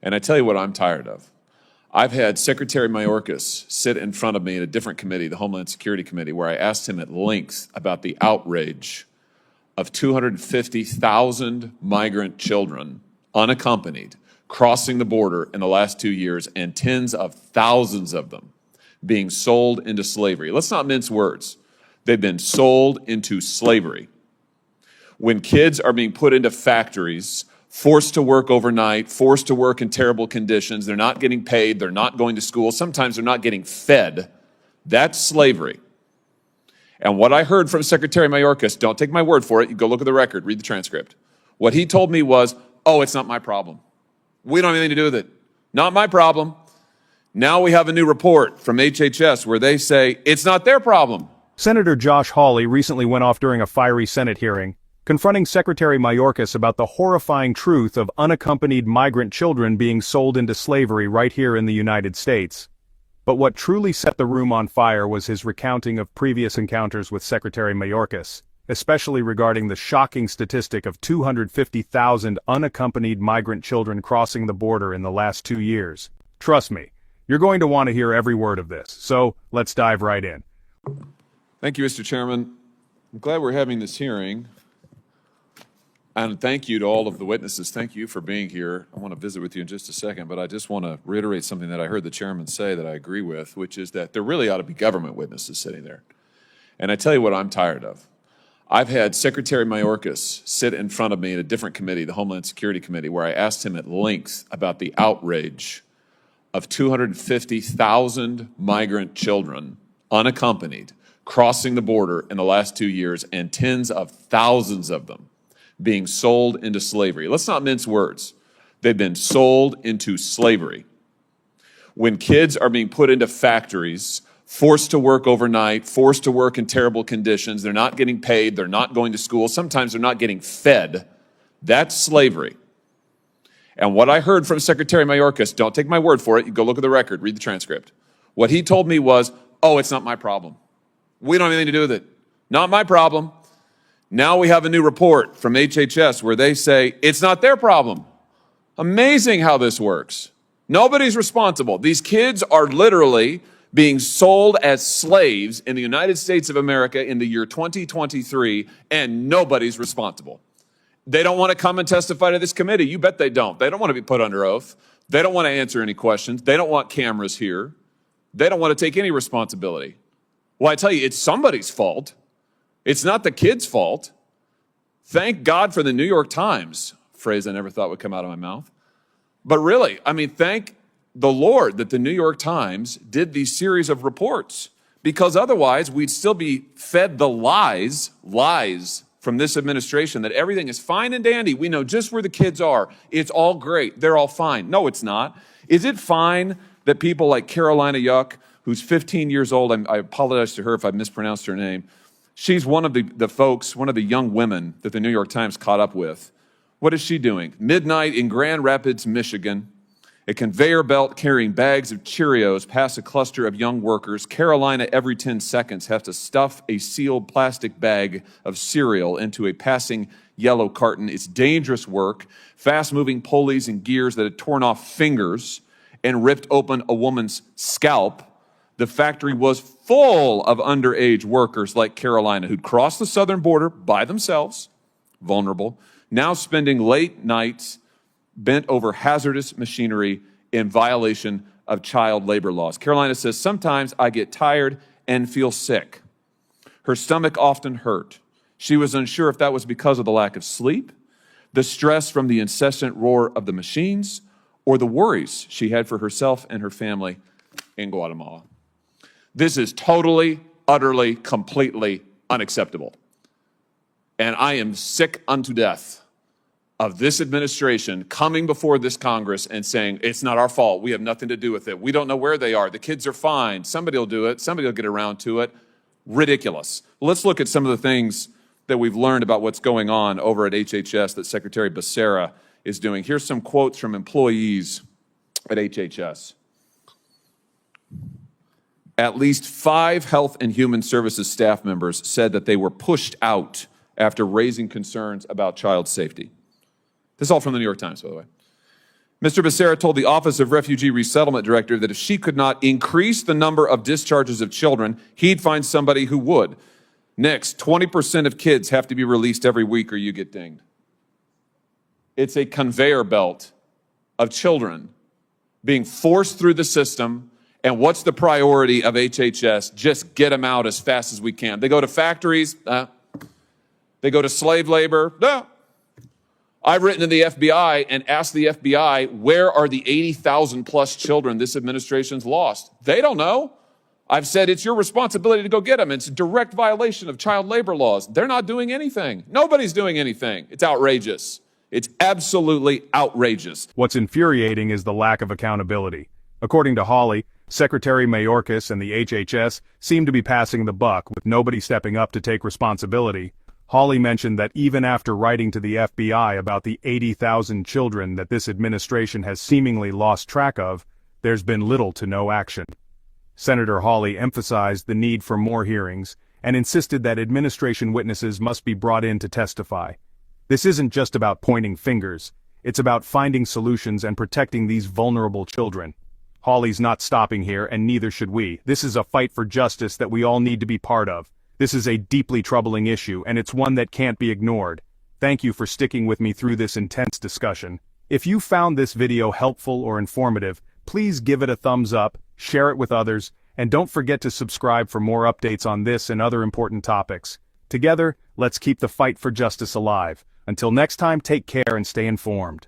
And I tell you what I'm tired of. I've had Secretary Mayorkas sit in front of me in a different committee, the Homeland Security Committee, where I asked him at length about the outrage of 250,000 migrant children, unaccompanied, crossing the border in the last 2 years, and tens of thousands of them being sold into slavery. Let's not mince words. They've been sold into slavery. When kids are being put into factories, forced to work overnight, forced to work in terrible conditions, they're not getting paid, they're not going to school, sometimes they're not getting fed, that's slavery. And what I heard from Secretary Mayorkas, don't take my word for it, you go look at the record, read the transcript. What he told me was, oh, it's not my problem. We don't have anything to do with it. Not my problem. Now we have a new report from HHS where they say it's not their problem. Senator Josh Hawley recently went off during a fiery Senate hearing, confronting Secretary Mayorkas about the horrifying truth of unaccompanied migrant children being sold into slavery right here in the United States. But what truly set the room on fire was his recounting of previous encounters with Secretary Mayorkas, especially regarding the shocking statistic of 250,000 unaccompanied migrant children crossing the border in the last 2 years. Trust me, you're going to want to hear every word of this, so let's dive right in. Thank you, Mr. Chairman. I'm glad we're having this hearing. And thank you to all of the witnesses. Thank you for being here. I want to visit with you in just a second, but I just want to reiterate something that I heard the chairman say that I agree with, which is that there really ought to be government witnesses sitting there. And I tell you what I'm tired of. I've had Secretary Mayorkas sit in front of me in a different committee, the Homeland Security Committee, where I asked him at length about the outrage of 250,000 migrant children, unaccompanied, crossing the border in the last 2 years, and tens of thousands of them being sold into slavery. Let's not mince words. They've been sold into slavery. When kids are being put into factories, forced to work overnight, forced to work in terrible conditions, they're not getting paid, they're not going to school, sometimes they're not getting fed, that's slavery. And what I heard from Secretary Mayorkas, don't take my word for it, you go look at the record, read the transcript. What he told me was, oh, it's not my problem. We don't have anything to do with it. Not my problem. Now we have a new report from HHS where they say it's not their problem. Amazing how this works. Nobody's responsible. These kids are literally being sold as slaves in the United States of America in the year 2023, and nobody's responsible. They don't want to come and testify to this committee. You bet they don't. They don't want to be put under oath. They don't want to answer any questions. They don't want cameras here. They don't want to take any responsibility. Well, I tell you, it's somebody's fault. It's not the kids' fault. Thank God for the New York Times, phrase I never thought would come out of my mouth. But really, I mean, thank the Lord that the New York Times did these series of reports, because otherwise we'd still be fed the lies from this administration that everything is fine and dandy. We know just where the kids are. It's all great. They're all fine. No, it's not. Is it fine that people like Carolina Yuck, who's 15 years old, I apologize to her if I mispronounced her name, she's one of the folks, one of the young women that the New York Times caught up with. What is she doing? Midnight in Grand Rapids, Michigan, a conveyor belt carrying bags of Cheerios past a cluster of young workers. Carolina, every 10 seconds, has to stuff a sealed plastic bag of cereal into a passing yellow carton. It's dangerous work, fast-moving pulleys and gears that had torn off fingers and ripped open a woman's scalp. The factory was full of underage workers like Carolina who'd crossed the southern border by themselves, vulnerable, now spending late nights bent over hazardous machinery in violation of child labor laws. Carolina says, sometimes I get tired and feel sick. Her stomach often hurt. She was unsure if that was because of the lack of sleep, the stress from the incessant roar of the machines, or the worries she had for herself and her family in Guatemala. This is totally, utterly, completely unacceptable. And I am sick unto death of this administration coming before this Congress and saying, it's not our fault, we have nothing to do with it, we don't know where they are, the kids are fine, somebody will do it, somebody will get around to it. Ridiculous. Let's look at some of the things that we've learned about what's going on over at HHS that Secretary Becerra is doing. Here's some quotes from employees at HHS. At least 5 Health and Human Services staff members said that they were pushed out after raising concerns about child safety. This is all from the New York Times, by the way. Mr. Becerra told the Office of Refugee Resettlement Director that if she could not increase the number of discharges of children, he'd find somebody who would. Next, 20% of kids have to be released every week or you get dinged. It's a conveyor belt of children being forced through the system. And what's the priority of HHS? Just get them out as fast as we can. They go to factories. They go to slave labor. No. I've written to the FBI and asked the FBI, where are the 80,000 plus children this administration's lost? They don't know. I've said it's your responsibility to go get them. It's a direct violation of child labor laws. They're not doing anything. Nobody's doing anything. It's outrageous. It's absolutely outrageous. What's infuriating is the lack of accountability. According to Hawley, Secretary Mayorkas and the HHS seem to be passing the buck, with nobody stepping up to take responsibility. Hawley mentioned that even after writing to the FBI about the 80,000 children that this administration has seemingly lost track of, there's been little to no action. Senator Hawley emphasized the need for more hearings and insisted that administration witnesses must be brought in to testify. This isn't just about pointing fingers, it's about finding solutions and protecting these vulnerable children. Hawley's not stopping here, and neither should we. This is a fight for justice that we all need to be part of. This is a deeply troubling issue, and it's one that can't be ignored. Thank you for sticking with me through this intense discussion. If you found this video helpful or informative, please give it a thumbs up, share it with others, and don't forget to subscribe for more updates on this and other important topics. Together, let's keep the fight for justice alive. Until next time, take care and stay informed.